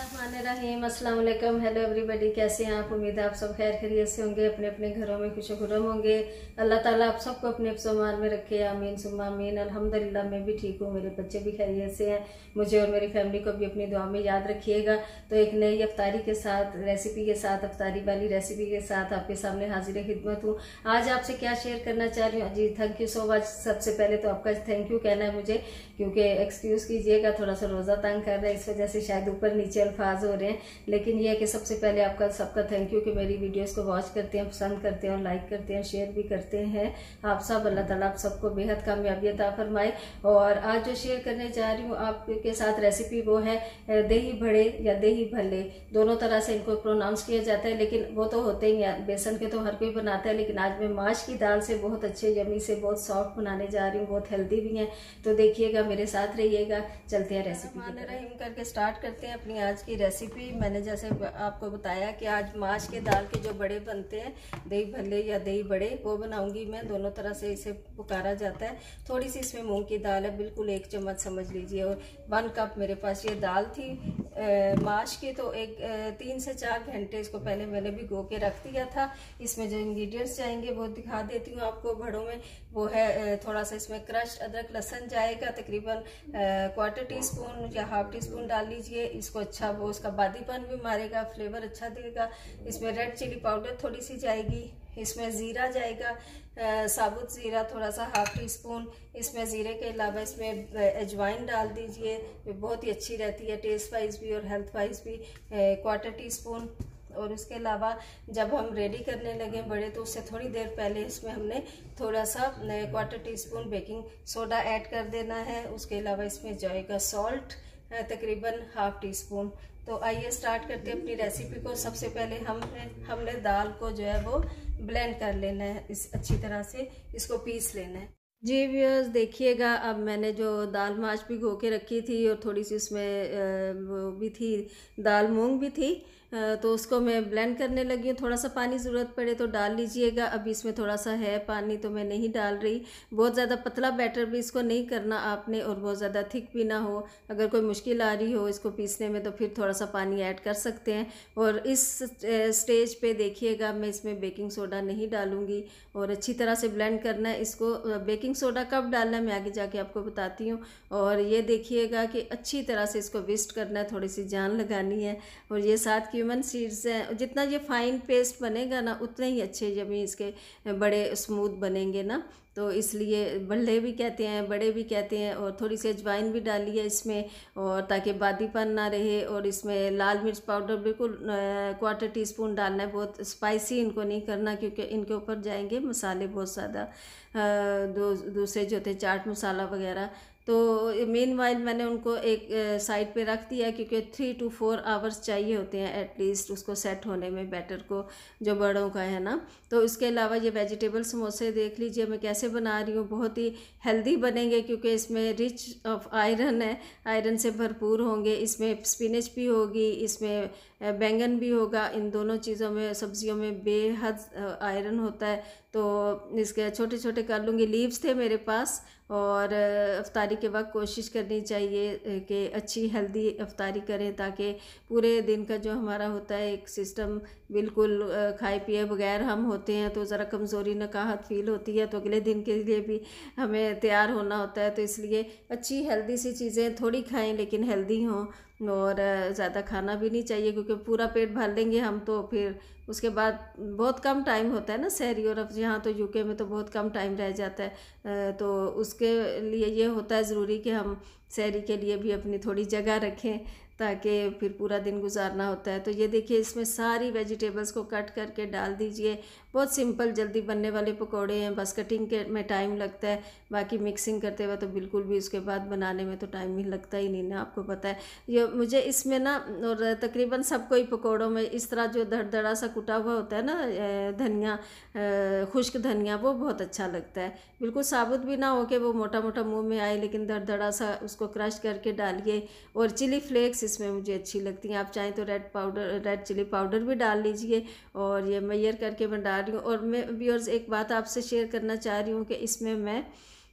बिस्मिल्लाहिर्रहमानिर्रहीम, अस्सलाम वालेकुम। हेलो एवरीबॉडी, कैसे हैं आप? उम्मीद है आप सब खैर खैरियत से होंगे, अपने अपने घरों में खुशो-खुर्रम होंगे। अल्लाह ताला आप सबको अपने मान में रखे, आमीन सुम्मा आमीन। अल्हम्दुलिल्लाह मैं भी ठीक हूँ, मेरे बच्चे भी खैरियत से हैं। मुझे और मेरी फैमिली को भी अपनी दुआ में याद रखिएगा। तो एक नई अफ्तारी के साथ, रेसिपी के साथ, अफ्तारी वाली रेसिपी के साथ आपके सामने हाजिर खिदमत हूँ। आज आपसे क्या शेयर करना चाह रही हूँ जी? Thank you so much. सबसे पहले तो आपका थैंक यू कहना है मुझे, क्योंकि एक्सक्यूज कीजिएगा, थोड़ा सा रोजा तंग कर रहा है, इस वजह से शायद ऊपर नीचे अल्फाज हो रहे हैं। लेकिन यह है कि सबसे पहले आपका सबका थैंक यू कि मेरी वीडियोस को वॉच करते हैं, पसंद करते हैं और लाइक करते हैं, शेयर भी करते हैं। आप सब, अल्लाह ताला आप सबको बेहद कामयाबी अता फरमाए। और आज जो शेयर करने जा रही हूँ आपके साथ रेसिपी, वो है दही बड़े या दही भल्ले। दोनों तरह से इनको प्रोनाउंस किया जाता है, लेकिन वो तो होते ही हैं, बेसन के तो हर कोई बनाता है। लेकिन आज मैं माश की दाल से बहुत अच्छे यमी से बहुत सॉफ्ट बनाने जा रही हूँ, बहुत हेल्दी भी हैं। तो देखिएगा, मेरे साथ रहिएगा। चलते हैं रेसिपी रहीम करके स्टार्ट करते हैं अपनी आज की रेसिपी। मैंने जैसे आपको बताया कि आज माश के दाल के जो बड़े बनते हैं, दही भल्ले या दही बड़े, वो बनाऊंगी मैं। दोनों तरह से इसे पुकारा जाता है। थोड़ी सी इसमें मूंग की दाल है, बिल्कुल 1 चम्मच समझ लीजिए। और 1 कप मेरे पास ये दाल थी माश की। तो 3 से 4 घंटे इसको पहले मैंने भिगो के रख दिया था। इसमें जो इंग्रेडिएंट्स जाएंगे वो दिखा देती हूँ आपको बड़ों में। वो है थोड़ा सा इसमें क्रश्ड अदरक लहसुन जाएगा, तकरीबन 1/4 टीस्पून या 1/2 टीस्पून डाल लीजिए। इसको अच्छा, वो उसका बादीपन भी मारेगा, फ्लेवर अच्छा देगा। इसमें रेड चिली पाउडर थोड़ी सी जाएगी। इसमें ज़ीरा जाएगा, साबुत ज़ीरा थोड़ा सा 1/2 टीस्पून। इसमें ज़ीरे के अलावा इसमें अजवाइन डाल दीजिए, बहुत ही अच्छी रहती है टेस्ट वाइज भी और हेल्थ वाइज भी। 1/4 टीस्पून। और उसके अलावा जब हम रेडी करने लगे बड़े, तो उससे थोड़ी देर पहले इसमें हमने थोड़ा सा 1/4 टीस्पून बेकिंग सोडा ऐड कर देना है। उसके अलावा इसमें जाएगा सॉल्ट, तकरीबन 1/2 टीस्पून। तो आइए स्टार्ट करते हैं अपनी रेसिपी को। सबसे पहले हमने दाल को जो है वो ब्लेंड कर लेना है, इस अच्छी तरह से इसको पीस लेना है। जी व्यूअर्स, देखिएगा, अब मैंने जो दाल माश भिगो के रखी थी और थोड़ी सी उसमें वो भी थी, दाल मूंग भी थी, तो उसको मैं ब्लेंड करने लगी हूँ। थोड़ा सा पानी ज़रूरत पड़े तो डाल लीजिएगा। अभी इसमें थोड़ा सा है पानी, तो मैं नहीं डाल रही। बहुत ज़्यादा पतला बैटर भी इसको नहीं करना आपने, और बहुत ज़्यादा थिक भी ना हो। अगर कोई मुश्किल आ रही हो इसको पीसने में, तो फिर थोड़ा सा पानी ऐड कर सकते हैं। और इस स्टेज पे देखिएगा, मैं इसमें बेकिंग सोडा नहीं डालूँगी और अच्छी तरह से ब्लेंड करना है इसको। बेकिंग सोडा कब डालना है मैं आगे जाके आपको बताती हूँ। और ये देखिएगा कि अच्छी तरह से इसको विस्क करना है, थोड़ी सी जान लगानी है। और ये साथ क्यूमन सीड्स हैं। जितना ये फाइन पेस्ट बनेगा ना, उतने ही अच्छे यमी इसके बड़े स्मूथ बनेंगे ना। तो इसलिए भल्ले भी कहते हैं, बड़े भी कहते हैं। और थोड़ी सी अजवाइन भी डाली है इसमें, और ताकि बादीपन ना रहे। और इसमें लाल मिर्च पाउडर बिल्कुल 1/4 टीस्पून डालना है। बहुत स्पाइसी इनको नहीं करना, क्योंकि इनके ऊपर जाएंगे मसाले बहुत ज़्यादा, दूसरे जो थे चाट मसाला वगैरह। तो मीनवाइल मैंने उनको एक साइड पे रख दिया, क्योंकि 3 to 4 आवर्स चाहिए होते हैं एटलीस्ट उसको सेट होने में, बैटर को, जो बड़ों का है ना। तो इसके अलावा ये वेजिटेबल समोसे देख लीजिए मैं कैसे बना रही हूँ। बहुत ही हेल्दी बनेंगे, क्योंकि इसमें रिच ऑफ आयरन है, आयरन से भरपूर होंगे। इसमें स्पिनच भी होगी, इसमें बैंगन भी होगा। इन दोनों चीज़ों में, सब्जियों में बेहद आयरन होता है। तो इसके छोटे छोटे कर लूँगी। लीव्स थे मेरे पास। और अफ्तारी के वक्त कोशिश करनी चाहिए कि अच्छी हेल्दी अफ्तारी करें, ताकि पूरे दिन का जो हमारा होता है एक सिस्टम, बिल्कुल खाए पिए बगैर हम होते हैं, तो ज़रा कमज़ोरी नकाहत फील होती है। तो अगले दिन के लिए भी हमें तैयार होना होता है। तो इसलिए अच्छी हेल्दी सी चीज़ें थोड़ी खाएं, लेकिन हेल्दी हों। और ज़्यादा खाना भी नहीं चाहिए, क्योंकि पूरा पेट भर लेंगे हम तो फिर उसके बाद बहुत कम टाइम होता है ना सहरी। और अब यहाँ तो यूके में तो बहुत कम टाइम रह जाता है। तो उसके लिए ये होता है ज़रूरी कि हम सहरी के लिए भी अपनी थोड़ी जगह रखें, ताकि फिर पूरा दिन गुजारना होता है। तो ये देखिए, इसमें सारी वेजिटेबल्स को कट करके डाल दीजिए। बहुत सिंपल जल्दी बनने वाले पकोड़े हैं, बस कटिंग के में टाइम लगता है। बाकी मिक्सिंग करते हुए तो बिल्कुल भी उसके बाद बनाने में तो टाइम ही लगता ही नहीं ना, आपको पता है। ये मुझे इसमें ना, और तकरीबन सबको ही पकोड़ों में इस तरह जो दरदरा सा कुटा हुआ होता है ना धनिया, खुश्क धनिया, वो बहुत अच्छा लगता है। बिल्कुल साबुत भी ना हो कि वो मोटा मोटा मुंह में आए, लेकिन दरदरा सा उसको क्रश करके डालिए। और चिली फ्लेक्स इसमें मुझे अच्छी लगती हैं। आप चाहें तो रेड चिली पाउडर भी डाल लीजिए। और ये मेयर करके मैं डाल रही हूँ। और मैं व्यूअर्स एक बात आपसे शेयर करना चाह रही हूँ कि इसमें मैं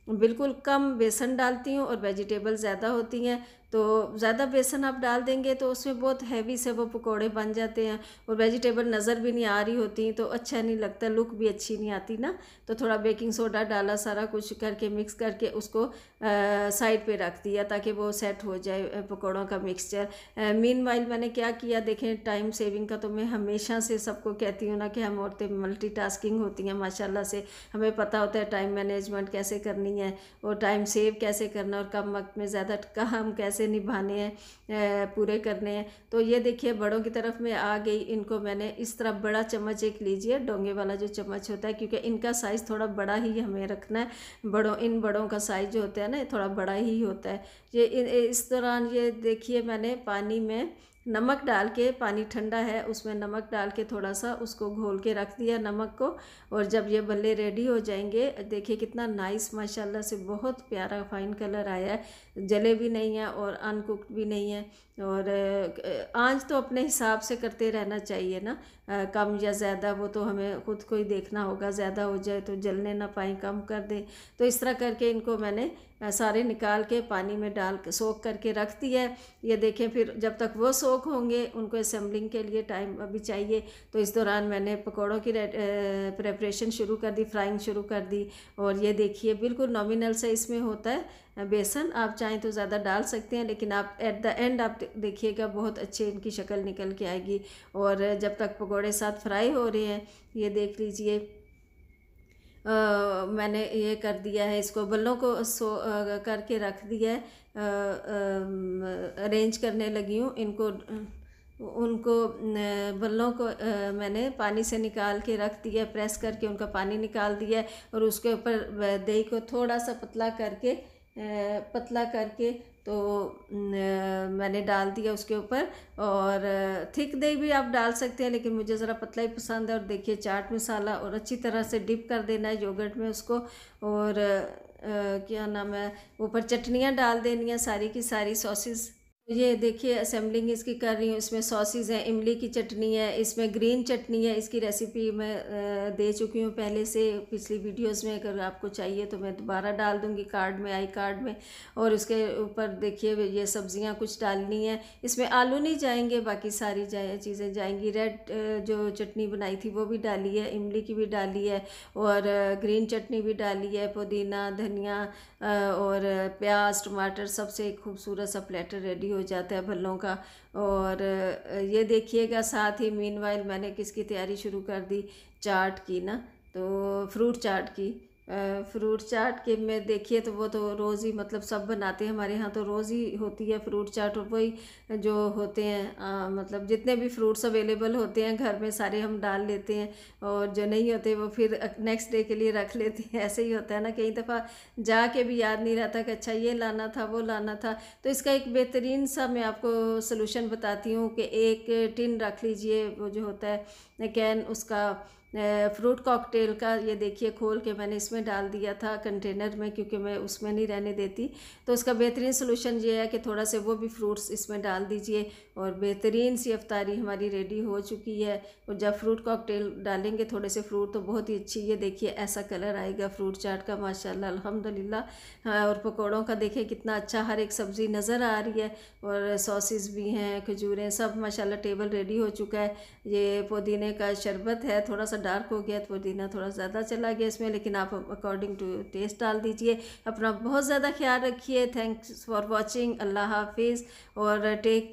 बिल्कुल कम बेसन डालती हूँ और वेजिटेबल ज़्यादा होती हैं, तो ज़्यादा बेसन आप डाल देंगे तो उसमें बहुत हैवी से वो पकोड़े बन जाते हैं और वेजिटेबल नज़र भी नहीं आ रही होती तो अच्छा नहीं लगता, लुक भी अच्छी नहीं आती ना। तो थोड़ा बेकिंग सोडा डाला, सारा कुछ करके मिक्स करके उसको साइड पे रख दिया ताकि वो सेट हो जाए पकौड़ों का मिक्सचर। मीनवाइल मैंने क्या किया, देखें टाइम सेविंग का तो मैं हमेशा से सबको कहती हूँ ना कि हम औरतें मल्टीटास्किंग होती हैं माशाल्लाह से, हमें पता होता है टाइम मैनेजमेंट कैसे करनी है और टाइम सेव कैसे करना और कम वक्त में ज़्यादा काम कैसे निभाने हैं, पूरे करने हैं। तो ये देखिए बड़ों की तरफ में आ गई, इनको मैंने इस तरह बड़ा चम्मच एक लीजिए, डोंगे वाला जो चम्मच होता है, क्योंकि इनका साइज़ थोड़ा बड़ा ही हमें रखना है। इन बड़ों का साइज़ जो होता है ना थोड़ा बड़ा ही होता है। ये इस दौरान ये देखिए मैंने पानी में नमक डाल के, पानी ठंडा है उसमें नमक डाल के थोड़ा सा उसको घोल के रख दिया नमक को। और जब ये बल्ले रेडी हो जाएंगे, देखिए कितना नाइस माशाल्लाह से बहुत प्यारा फाइन कलर आया है, जले भी नहीं है और अनकुक्ड भी नहीं है। और आंच तो अपने हिसाब से करते रहना चाहिए ना, कम या ज़्यादा वो तो हमें खुद को ही देखना होगा, ज़्यादा हो जाए तो जलने ना पाए, कम कर दे। तो इस तरह करके इनको मैंने सारे निकाल के पानी में डाल के सोख करके रख दिया है। ये देखें फिर जब तक वो सोख होंगे उनको असेंबलिंग के लिए टाइम अभी चाहिए। तो इस दौरान मैंने पकौड़ों की प्रेपरेशन शुरू कर दी, फ्राइंग शुरू कर दी। और ये देखिए बिल्कुल नॉमिनल से इसमें होता है बेसन, आप चाहें तो ज़्यादा डाल सकते हैं, लेकिन आप एट द एंड आप देखिएगा बहुत अच्छे इनकी शक्ल निकल के आएगी। और जब तक पकौड़े साथ फ्राई हो रहे हैं, ये देख लीजिए मैंने ये कर दिया है, इसको बल्लों को करके रख दिया है, अरेंज करने लगी हूँ इनको, उनको बल्लों को मैंने पानी से निकाल के रख दिया, प्रेस करके उनका पानी निकाल दिया है। और उसके ऊपर दही को थोड़ा सा पतला करके तो मैंने डाल दिया उसके ऊपर। और थिक दही भी आप डाल सकते हैं, लेकिन मुझे ज़रा पतला ही पसंद है। और देखिए चाट मसाला और अच्छी तरह से डिप कर देना है योगर्ट में उसको। और क्या नाम है, ऊपर चटनियाँ डाल देनी है सारी की सारी, सॉसेस। ये देखिए असेंबलिंग इसकी कर रही हूँ, इसमें सॉसेस हैं, इमली की चटनी है, इसमें ग्रीन चटनी है, इसकी रेसिपी मैं दे चुकी हूँ पहले से पिछली वीडियोस में, अगर आपको चाहिए तो मैं दोबारा डाल दूँगी कार्ड में, आई कार्ड में। और उसके ऊपर देखिए ये सब्जियाँ कुछ डालनी है, इसमें आलू नहीं जाएंगे, बाकी सारी चीज़ें जाएंगी। रेड जो चटनी बनाई थी वो भी डाली है, इमली की भी डाली है और ग्रीन चटनी भी डाली है, पुदीना धनिया और प्याज टमाटर, सबसे एक खूबसूरत सा प्लेटर रेडी हो जाता है भल्लों का। और ये देखिएगा साथ ही मीनवाइल मैंने किसकी तैयारी शुरू कर दी, चाट की ना, तो फ्रूट चाट की। फ्रूट चाट के में देखिए तो वो तो रोज़ ही मतलब सब बनाते हैं, हमारे यहाँ तो रोज़ ही होती है फ्रूट चाट। और वही जो होते हैं मतलब जितने भी फ्रूट्स अवेलेबल होते हैं घर में सारे हम डाल लेते हैं, और जो नहीं होते वो फिर नेक्स्ट डे के लिए रख लेते हैं। ऐसे ही होता है ना, कई दफ़ा जाके भी याद नहीं रहता कि अच्छा ये लाना था वो लाना था। तो इसका एक बेहतरीन सा मैं आपको सलूशन बताती हूँ कि एक टिन रख लीजिए, वो जो होता है कैन उसका फ्रूट कॉकटेल का। ये देखिए खोल के मैंने इसमें डाल दिया था कंटेनर में, क्योंकि मैं उसमें नहीं रहने देती। तो उसका बेहतरीन सलूशन ये है कि थोड़ा से वो भी फ्रूट्स इसमें डाल दीजिए और बेहतरीन सी अफ्तारी हमारी रेडी हो चुकी है। और जब फ्रूट कॉकटेल डालेंगे थोड़े से फ्रूट तो बहुत ही अच्छी, ये देखिए ऐसा कलर आएगा फ्रूट चाट का माशाल्लाह अल्हम्दुलिल्लाह। और पकौड़ों का देखिए कितना अच्छा हर एक सब्ज़ी नज़र आ रही है, और सॉसेस भी हैं, खजूरें, सब माशाल्लाह। टेबल रेडी हो चुका है। ये पुदीने का शरबत है, थोड़ा सा डार्क हो गया, पुदीना थोड़ा ज़्यादा चला गया इसमें, लेकिन आप अकॉर्डिंग टू टेस्ट डाल दीजिए। अपना बहुत ज़्यादा ख्याल रखिए। Thanks for watching. अल्लाह हाफिज़ और टेक